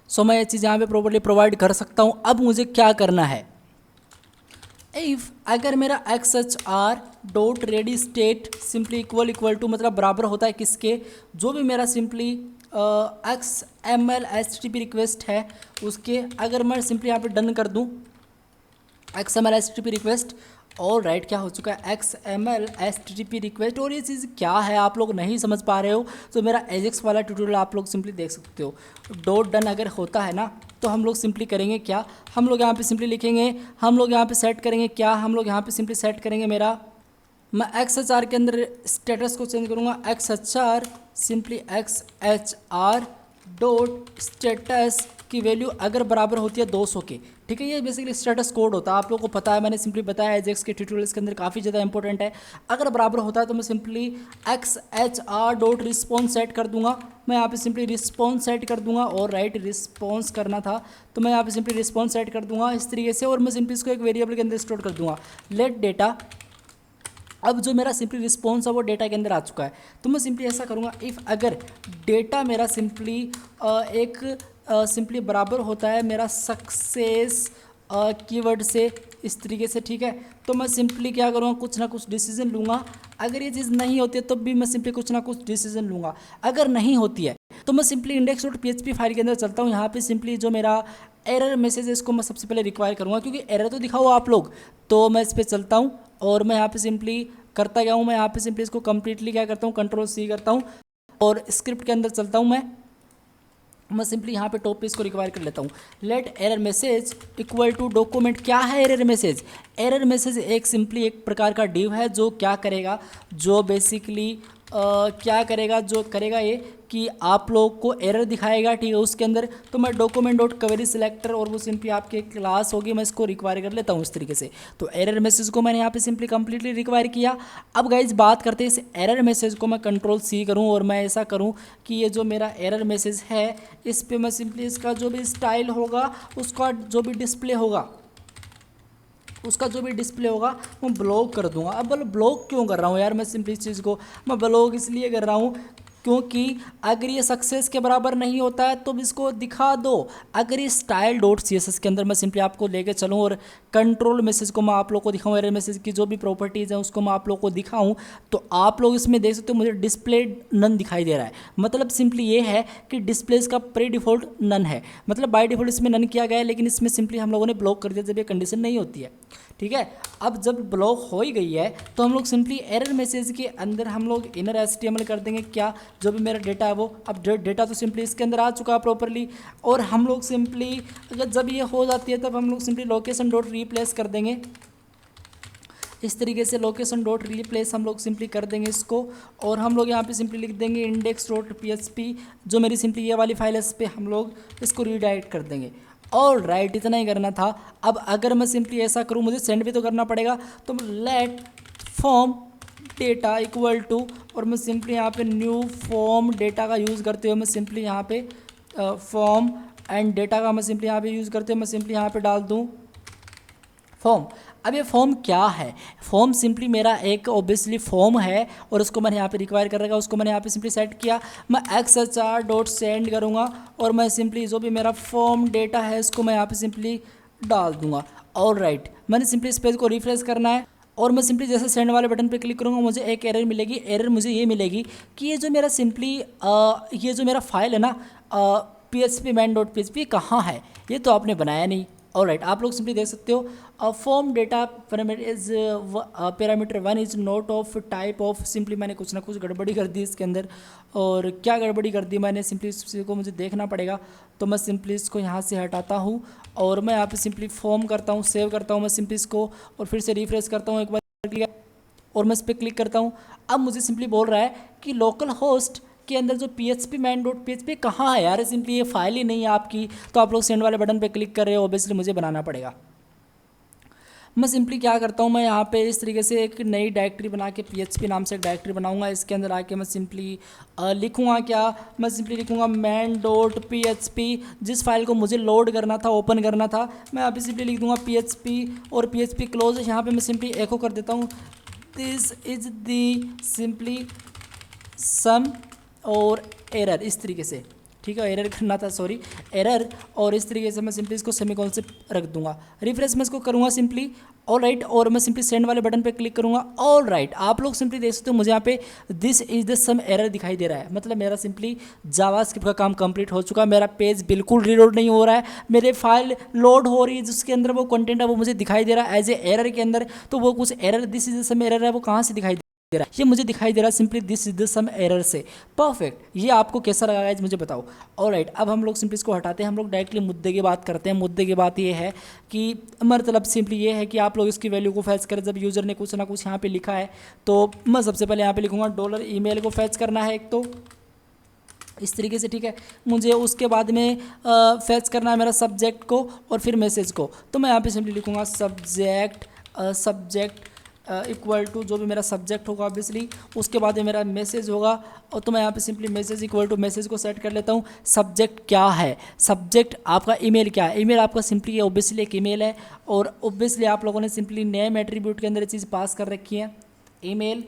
S1: सो मैं ये चीज़ यहाँ पे प्रॉपर्ली प्रोवाइड कर सकता हूँ। अब मुझे क्या करना है, इफ़ अगर मेरा X H R dot ready state simply equal to मतलब बराबर होता है किसके, जो भी मेरा simply X M L H T P request है उसके, अगर मैं सिंपली यहाँ पे डन कर दूँ X M L H T P request, और राइट क्या हो चुका है X M L H T P request. और ये चीज़ क्या है आप लोग नहीं समझ पा रहे हो तो मेरा एजेक्स वाला ट्यूटोरियल आप लोग सिंपली देख सकते हो। डॉट डन अगर होता है ना तो हम लोग सिंपली करेंगे क्या, हम लोग यहाँ पे सिंपली लिखेंगे, हम लोग यहाँ पे सेट करेंगे क्या, हम लोग यहाँ पे सिंपली सेट करेंगे मेरा, मैं एक्स एच आर के अंदर स्टेटस को चेंज करूँगा x H are simply x H R dot status की वैल्यू अगर बराबर होती है 200 के, ठीक है। ये बेसिकली स्टेटस कोड होता है, आप लोगों को पता है, मैंने सिंपली बताया एजेक्स के ट्यूटोरियल्स के अंदर काफ़ी ज़्यादा इंपॉर्टेंट है। अगर बराबर होता है तो मैं simply x H R dot response set कर दूंगा, मैं यहाँ पे सिंपली रिस्पॉन्स सेट कर दूंगा, और राइट रिस्पॉन्स करना था तो मैं यहाँ पे सिंपली रिस्पॉन्स सेट कर दूंगा इस तरीके से, और मैं सिंपली इसको एक वेरिएबल के अंदर स्टोर कर दूंगा लेट डेटा। अब जो मेरा सिंपली रिस्पॉन्स है वो डेटा के अंदर आ चुका है, तो मैं सिंपली ऐसा करूँगा इफ़ अगर डेटा मेरा सिंपली एक सिंपली बराबर होता है मेरा सक्सेस कीवर्ड से इस तरीके से, ठीक है। तो मैं सिंपली क्या करूँगा कुछ ना कुछ डिसीजन लूँगा, अगर ये चीज़ नहीं होती है तो भी मैं सिंपली कुछ ना कुछ डिसीजन लूँगा, अगर नहीं होती है तो मैं simply index dot PHP file के अंदर चलता हूँ। यहाँ पे सिंपली जो मेरा एरर मैसेज है इसको मैं सबसे पहले रिक्वायर करूँगा, क्योंकि एरर तो दिखाओ आप लोग, तो मैं इस पर चलता हूँ और मैं यहाँ पे सिंपली करता क्या हूँ, मैं यहाँ पे सिंपली इसको कम्प्लीटली क्या करता हूँ कंट्रोल सी करता हूँ और स्क्रिप्ट के अंदर चलता हूँ। मैं सिंपली यहाँ पे टॉप पे इसको रिक्वायर कर लेता हूँ let error message equal to document. क्या है एरर मैसेज? एरर मैसेज एक सिंपली एक प्रकार का डिव है जो क्या करेगा, जो बेसिकली क्या करेगा, जो करेगा ये कि आप लोग को एरर दिखाएगा, ठीक है। उसके अंदर तो मैं डॉक्यूमेंट डॉट क्वेरी सिलेक्टर और वो सिंपली आपकी क्लास होगी, मैं इसको रिक्वायर कर लेता हूँ इस तरीके से। तो एरर मैसेज को मैंने यहाँ पे सिंपली कंप्लीटली रिक्वायर किया। अब गाइज बात करते हैं इस एरर मैसेज को मैं कंट्रोल सी करूँ और मैं ऐसा करूँ कि ये जो मेरा एरर मैसेज है इस पर मैं सिंपली इसका जो भी स्टाइल होगा, उसका जो भी डिस्प्ले होगा, उसका जो भी डिस्प्ले होगा वो ब्लॉक कर दूंगा। अब ब्लॉक क्यों कर रहा हूँ यार, मैं सिंपली इस चीज़ को मैं ब्लॉक इसलिए कर रहा हूँ क्योंकि अगर ये सक्सेस के बराबर नहीं होता है तो इसको दिखा दो। अगर ये style dot C S S के अंदर मैं सिंपली आपको लेके चलूँ और कंट्रोल मैसेज को मैं आप लोग को दिखाऊँ, एरर मैसेज की जो भी प्रॉपर्टीज़ हैं उसको मैं आप लोग को दिखाऊँ, तो आप लोग इसमें देख सकते हो मुझे डिस्प्ले नन दिखाई दे रहा है। मतलब सिंपली ये है कि डिस्प्लेस का प्री डिफ़ॉल्ट नन है, मतलब बाय डिफ़ॉल्ट इसमें नन किया गया है, लेकिन इसमें सिंपली हम लोगों ने ब्लॉक कर दिया जब ये कंडीशन नहीं होती है, ठीक है। अब जब ब्लॉक हो ही गई है तो हम लोग सिंपली एरर मैसेज के अंदर हम लोग इनर एचटीएमएल कर देंगे क्या, जो भी मेरा डेटा है वो, अब डेटा तो सिंपली इसके अंदर आ चुका है प्रॉपरली, और हम लोग सिंपली अगर जब ये हो जाती है तब हम लोग सिंपली लोकेशन डॉट रिप्लेस कर देंगे इस तरीके से। लोकेशन डॉट रिप्लेस हम लोग सिंपली कर देंगे इसको, और हम लोग यहाँ पे सिंपली लिख देंगे इंडेक्स डॉट पीएचपी, जो मेरी सिंपली ये वाली फाइल है इस पर हम लोग इसको रीडायरेक्ट कर देंगे। और राइट इतना ही करना था। अब अगर मैं सिंपली ऐसा करूँ, मुझे सेंड भी तो करना पड़ेगा, तो let form data equal to, और मैं सिंपली यहाँ पे न्यू फॉर्म डेटा का यूज़ करते हुए मैं सिंपली यहाँ पे फॉर्म एंड डेटा का मैं सिंपली यहाँ पे यूज़ करते हुए मैं सिंपली यहाँ पे डाल दूँ फॉर्म। अब ये फॉर्म क्या है? फॉर्म सिंपली मेरा एक ऑब्वियसली फॉर्म है और उसको मैंने यहाँ पे रिक्वायर कर रखा, उसको मैंने यहाँ पे सिंपली सेट किया। मैं x H R dot send करूँगा और मैं सिंपली जो भी मेरा फॉर्म डेटा है उसको मैं यहाँ पे सिंपली डाल दूँगा। और राइट मैंने सिंपली इस पेज को रिफ्रेश करना है और मैं सिंपली जैसे सेंड वाले बटन पे क्लिक करूँगा मुझे एक एरर मिलेगी। एरर मुझे ये मिलेगी कि ये जो मेरा सिंपली ये जो मेरा फाइल है ना php main डॉट php कहाँ है, ये तो आपने बनाया नहीं। और राइट आप लोग सिंपली देख सकते हो form data parameter 1 is not of type of, simply मैंने कुछ ना कुछ गड़बड़ी कर दी इसके अंदर, और क्या गड़बड़ी कर दी मैंने सिंपली इसको मुझे देखना पड़ेगा। तो मैं सिंपली इसको यहाँ से हटाता हूँ और मैं यहाँ पे सिंपली फॉर्म करता हूँ, सेव करता हूँ मैं सिंपली इसको, और फिर से रिफ्रेश करता हूँ एक बार और मैं इस पर क्लिक करता हूँ। अब मुझे सिंपली बोल रहा है कि लोकल होस्ट के अंदर जो php main डॉट php कहाँ है यार, सिंपली ये फाइल ही नहीं है आपकी। तो आप लोग सेंड वाले बटन पे क्लिक कर रहे हो, ऑब्वियसली मुझे बनाना पड़ेगा। मैं सिंपली क्या करता हूँ, मैं यहाँ पे इस तरीके से एक नई डायरेक्टरी बना के php नाम से एक डायरेक्टरी बनाऊँगा। इसके अंदर आके मैं सिंपली लिखूँगा क्या, मैं सिंपली लिखूँगा main डॉट php, जिस फाइल को मुझे लोड करना था, ओपन करना था, मैं यहाँ पे सिंपली लिख दूँगा php और php क्लोज। यहाँ पे मैं सिंपली एको कर देता हूँ दिस इज़ दी सिंपली सम और एरर इस तरीके से, ठीक है, एरर करना था, सॉरी, एरर, और इस तरीके से मैं सिंपली इसको सेमीकोलन से रख दूंगा। रिफ्रेश मैं इसको करूँगा सिंपली, ऑल राइट, और मैं सिंपली सेंड वाले बटन पे क्लिक करूँगा। ऑल राइट, आप लोग सिंपली देख सकते हो मुझे यहाँ पे this is the some error दिखाई दे रहा है, मतलब मेरा सिंपली जावास्क्रिप्ट का काम कंप्लीट हो चुका है। मेरा पेज बिल्कुल रीलोड नहीं हो रहा है, मेरे फाइल लोड हो रही है, जिसके अंदर वो कंटेंट है वो मुझे दिखाई दे रहा है एज ए एरर के अंदर। तो वो कुछ error, this is the some error है, वो कहाँ से दिखाई दे रहा है? ये मुझे दिखाई दे रहा है simply this is the some error से। परफेक्ट, ये आपको कैसा लगा गाइस मुझे बताओ। ऑलराइट, अब हम लोग सिंपली इसको हटाते हैं, हम लोग डायरेक्टली मुद्दे की बात करते हैं। मुद्दे की बात ये है कि मतलब सिंपली ये है कि आप लोग इसकी वैल्यू को फैच करें। जब यूज़र ने कुछ ना कुछ यहाँ पे लिखा है तो मैं सबसे पहले यहाँ पे लिखूँगा डॉलर ईमेल को फैच करना है एक, तो इस तरीके से, ठीक है। मुझे उसके बाद में फैच करना है मेरा सब्जेक्ट को और फिर मैसेज को, तो मैं यहाँ पे सिंपली लिखूँगा सब्जेक्ट इक्वल टू जो भी मेरा सब्जेक्ट होगा ऑब्वियसली, उसके बाद में मेरा मैसेज होगा, और तो मैं यहाँ पे simply message equal to message को सेट कर लेता हूँ। सब्जेक्ट क्या है? सब्जेक्ट आपका ईमेल क्या है? ईमेल आपका सिंपली ऑब्वियसली एक ईमेल है, और ऑब्वियसली आप लोगों ने सिंपली नेम एट्रीब्यूट के अंदर ये चीज़ पास कर रखी है, ईमेल,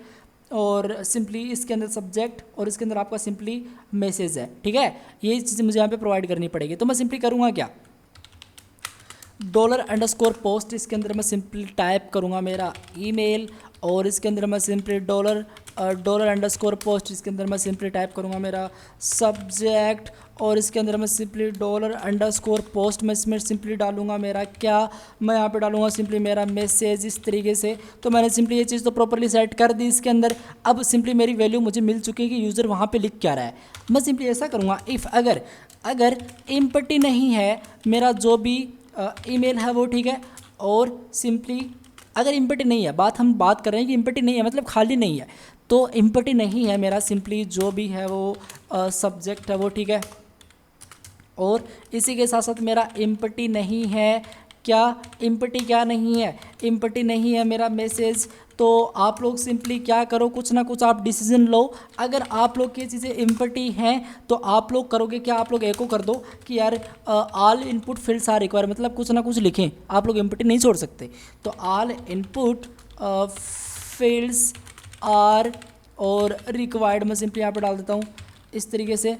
S1: और सिंपली इसके अंदर सब्जेक्ट और इसके अंदर आपका सिंपली मैसेज है, ठीक है। यही चीज़ें मुझे यहाँ पे प्रोवाइड करनी पड़ेगी। तो मैं सिंपली करूँगा क्या, $_पोस्ट, इसके अंदर मैं सिंपली टाइप करूँगा मेरा ईमेल, और इसके अंदर मैं सिंपली $_पोस्ट, इसके अंदर मैं सिंपली टाइप करूँगा मेरा सब्जेक्ट, और इसके अंदर मैं सिंपली $_पोस्ट में इसमें सिंपली डालूंगा मेरा क्या, मैं यहाँ पे डालूंगा सिंपली मेरा मैसेज, इस तरीके से। तो मैंने सिंपली ये चीज़ तो प्रॉपर्ली सेट कर दी इसके अंदर। अब सिंपली मेरी वैल्यू मुझे मिल चुकी है कि यूज़र वहाँ पे लिख क्या रहा है। मैं सिंपली ऐसा करूँगा, इफ़ अगर एम्प्टी नहीं है मेरा जो भी ईमेल है वो, ठीक है, और सिंपली अगर एम्प्टी नहीं है, हम बात कर रहे हैं कि एम्प्टी नहीं है मतलब खाली नहीं है, तो एम्प्टी नहीं है मेरा सिंपली जो भी है वो सब्जेक्ट है वो, ठीक है, और इसी के साथ साथ मेरा एम्प्टी नहीं है क्या, एम्प्टी क्या नहीं है, एम्प्टी नहीं है मेरा मैसेज। तो आप लोग सिंपली क्या करो, कुछ ना कुछ आप डिसीजन लो। अगर आप लोग की चीज़ें एम्प्टी हैं तो आप लोग करोगे क्या, आप लोग एको कर दो कि यार all input fields are require, मतलब कुछ ना कुछ लिखें, आप लोग एम्प्टी नहीं छोड़ सकते। तो ऑल इनपुट फील्ड्स आर और रिक्वायर्ड मैं सिंपली यहाँ पर डाल देता हूँ इस तरीके से।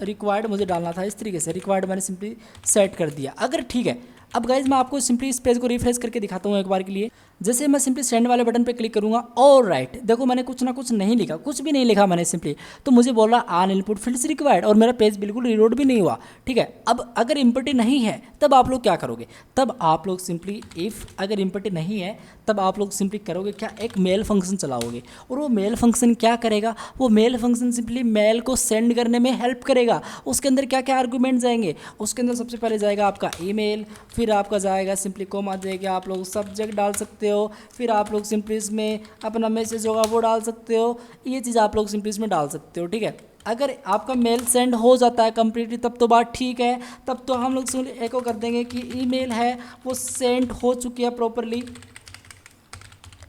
S1: रिक्वायर्ड मुझे डालना था इस तरीके से, रिक्वायर्ड मैंने सिंपली सेट कर दिया। अगर ठीक है, अब गाइज मैं आपको सिंपली इस पेज को रिफ्रेश करके दिखाता हूँ एक बार के लिए। जैसे मैं सिंपली सेंड वाले बटन पे क्लिक करूँगा, ऑल राइट, देखो मैंने कुछ ना कुछ नहीं लिखा, कुछ भी नहीं लिखा मैंने सिंपली, तो मुझे बोल रहा ऑन इनपुट फील्ड्स रिक्वायर्ड, और मेरा पेज बिल्कुल रीलोड भी नहीं हुआ, ठीक है। अब अगर एम्प्टी नहीं है तब आप लोग क्या करोगे, तब आप लोग सिंपली अगर एम्प्टी नहीं है तब आप लोग सिंपली करोगे क्या, एक मेल फंक्शन चलाओगे, और वो मेल फंक्शन क्या करेगा, वो मेल फंक्शन सिंपली मेल को सेंड करने में हेल्प करेगा। उसके अंदर क्या क्या आर्गूमेंट जाएंगे, उसके अंदर सबसे पहले जाएगा आपका ईमेल, फिर आपका जाएगा सिंपली कोमा देगा, आप लोग सब्जेक्ट डाल सकते हो, फिर आप लोग सिंपली इसमें अपना मैसेज होगा वो डाल सकते हो, ये चीज़ आप लोग सिंपली इसमें डाल सकते हो, ठीक है। अगर आपका मेल सेंड हो जाता है कम्प्लीटली तब तो बात ठीक है, तब तो हम लोग सिंपली एको कर देंगे कि ईमेल है वो सेंड हो चुकी है प्रॉपरली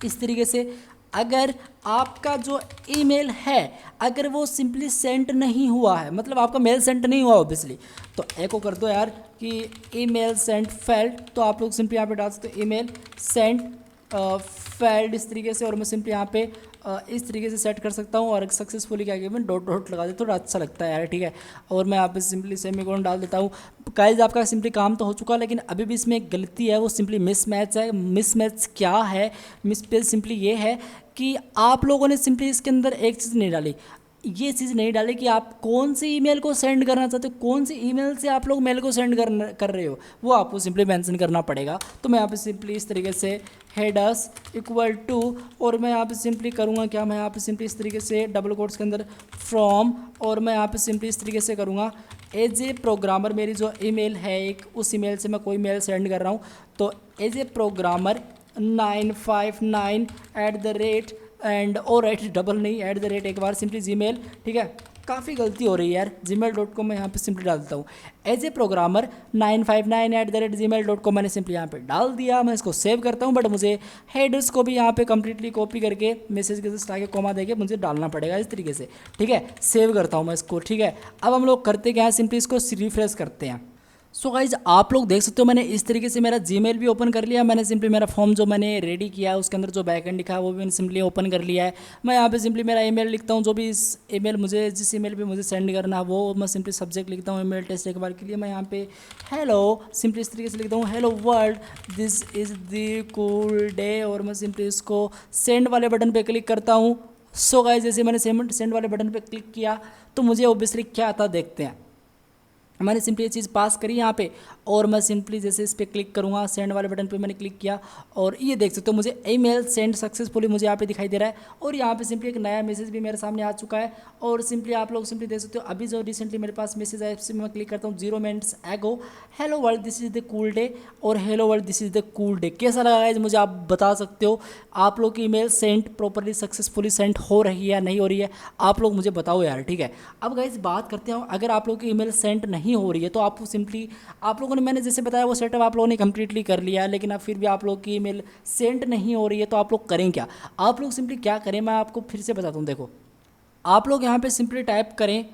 S1: इस तरीके से। अगर आपका जो ईमेल है अगर वो सिंपली सेंड नहीं हुआ है, मतलब आपका मेल सेंड नहीं हुआ ऑब्वियसली, तो एको कर दो यार कि ईमेल सेंड फेल्ड, तो आप लोग सिंपली यहाँ पे डाल सकते हो ईमेल सेंड फेल्ड इस तरीके से, और मैं सिंपली यहाँ पे इस तरीके से सेट कर सकता हूँ, और सक्सेसफुली क्या किया मैं डॉट लगा देता हूँ, थोड़ा अच्छा लगता है यार, ठीक है। और मैं यहाँ पे सिंपली सेमीकोलन डाल देता हूँ। गाइस आपका सिंपली काम तो हो चुका, लेकिन अभी भी इसमें एक गलती है, वो सिंपली मिसमैच है। मिसमैच क्या है, मिसमैच सिंपली ये है कि आप लोगों ने सिंपली इसके अंदर एक चीज़ नहीं डाली, ये चीज़ नहीं डाली कि आप कौन सी ईमेल को सेंड करना चाहते हो, कौन सी ईमेल से आप लोग मेल को सेंड कर रहे हो, वो आपको सिंपली मेंशन करना पड़ेगा। तो मैं यहाँ पे सिंपली इस तरीके से हेडर्स इक्वल टू, और मैं यहाँ पे सिंपली करूँगा क्या, मैं यहाँ पे सिंपली इस तरीके से डबल कोट्स के अंदर फ्रॉम, और मैं यहाँ पे सिंपली इस तरीके से करूँगा एज ए प्रोग्रामर, मेरी जो ईमेल है एक, उस ईमेल से मैं कोई मेल सेंड कर रहा हूँ, तो एज ए प्रोग्रामर 959 एंड और राइट डबल नहीं @ एक बार सिंपली जीमेल, ठीक है। काफ़ी गलती हो रही है यार, gmail.com मैं यहाँ पे सिंपली डाल देता हूँ एज ए प्रोग्रामर 959 @gmail.com मैंने सिंपली यहाँ पे डाल दिया। मैं इसको सेव करता हूँ, बट मुझे हेडर्स को भी यहाँ पे कम्प्लीटली कॉपी करके मैसेज के जस्ट आगे कॉमा देके मुझे डालना पड़ेगा इस तरीके से, ठीक है। सेव करता हूँ मैं इसको, ठीक है। अब हम लोग करते क्या है, सिंपली इसको रिफ्रेश करते हैं। सो गाइज आप लोग देख सकते हो मैंने इस तरीके से मेरा जीमेल भी ओपन कर लिया। मैंने सिंपली मेरा फॉर्म जो मैंने रेडी किया है उसके अंदर जो बैकएंड लिखा है वो भी मैंने सिंपली ओपन कर लिया है। मैं यहाँ पे सिंपली मेरा ईमेल लिखता हूँ, जो भी इस ईमेल मुझे जिस ईमेल पे मुझे सेंड करना है वो मैं सिंपली सब्जेक्ट लिखता हूँ ईमेल टेस्ट एक बार के लिए। मैं यहाँ पे हेलो सिंपली इस तरीके से लिखता हूँ, hello world this is the cool day, और मैं सिंपली इसको सेंड वाले बटन पे क्लिक करता हूँ। सो गाइज जैसे मैंने सेंड वाले बटन पे क्लिक किया तो मुझे ऑब्वियसली क्या आता देखते हैं। मैंने सिंपली ये चीज़ पास करी यहाँ पे, और मैं सिंपली जैसे इस पर क्लिक करूँगा, सेंड वाले बटन पे मैंने क्लिक किया और ये देख सकते हो मुझे ईमेल सेंड सक्सेसफुली मुझे यहाँ पे दिखाई दे रहा है। और यहाँ पे सिंपली एक नया मैसेज भी मेरे सामने आ चुका है। और सिंपली आप लोग सिंपली देख सकते हो अभी जो रिसेंटली मेरे पास मैसेज आया इस पर मैं क्लिक करता हूँ 0 minutes ago, hello world this is the cool day, और hello world this is the cool day. कैसा लगा गाइस मुझे आप बता सकते हो। आप लोग की email send properly successfully send हो रही है या नहीं हो रही है, आप लोग मुझे बताओ यार, ठीक है। अब गाइस बात करते हैं, अगर आप लोग की ईमेल सेंड नहीं हो रही है तो आप सिंपली आप लोगों ने मैंने जैसे बताया वो सेटअप आप लोगों ने कंप्लीटली कर लिया है, लेकिन अब फिर भी आप लोग की ईमेल सेंड नहीं हो रही है तो आप लोग करें क्या। आप लोग सिंपली क्या करें मैं आपको फिर से बताता हूँ। देखो आप लोग यहाँ पे सिंपली टाइप करें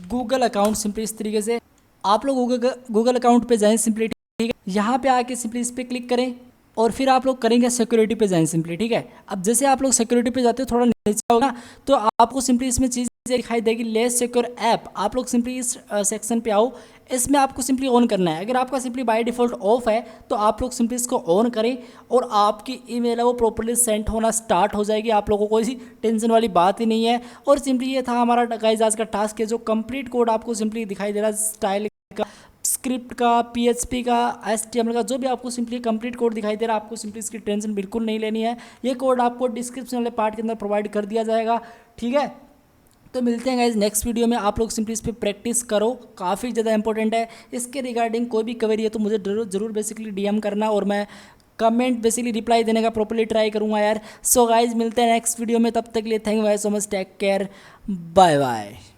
S1: गूगल अकाउंट, सिंपली इस तरीके से आप लोग गूगल अकाउंट पे जाएं सिंपली, ठीक है। यहाँ पे आके सिंपली इस पर क्लिक करें और फिर आप लोग करेंगे सिक्योरिटी पे जाएं सिंपली, ठीक है। अब जैसे आप लोग सिक्योरिटी पे जाते हो थोड़ा नीचे होगा तो आपको सिंपली इसमें चीज़ दिखाई देगी लेस सिक्योर ऐप। आप लोग सिंपली इस सेक्शन पे आओ, इसमें आपको सिंपली ऑन करना है। अगर आपका सिंपली बाय डिफ़ॉल्ट ऑफ है तो आप लोग सिंपली इसको ऑन करें और आपकी ईमेल है वो प्रॉपर्ली सेंड होना स्टार्ट हो जाएगी। आप लोगों को कोई टेंशन वाली बात ही नहीं है। और सिंपली ये था हमारा गाइस आज का टास्क है, जो कंप्लीट कोड आपको सिंपली दिखाई दे रहा है स्टाइल का, स्क्रिप्ट का, पीएचपी का, एचटीएमएल का, जो भी आपको सिंपली कंप्लीट कोड दिखाई दे रहा है आपको सिंपली इसकी टेंशन बिल्कुल नहीं लेनी है। ये कोड आपको डिस्क्रिप्शन वाले पार्ट के अंदर प्रोवाइड कर दिया जाएगा, ठीक है। तो मिलते हैं गाइज नेक्स्ट वीडियो में। आप लोग सिंपली इस पर प्रैक्टिस करो, काफ़ी ज़्यादा इंपॉर्टेंट है। इसके रिगार्डिंग कोई भी क्वेरी है तो मुझे ज़रूर बेसिकली डीएम करना और मैं कमेंट बेसिकली रिप्लाई देने का प्रॉपर्ली ट्राई करूँगा यार। सो गाइज मिलते हैं नेक्स्ट वीडियो में, तब तक के लिए thank you so much, take care, bye bye.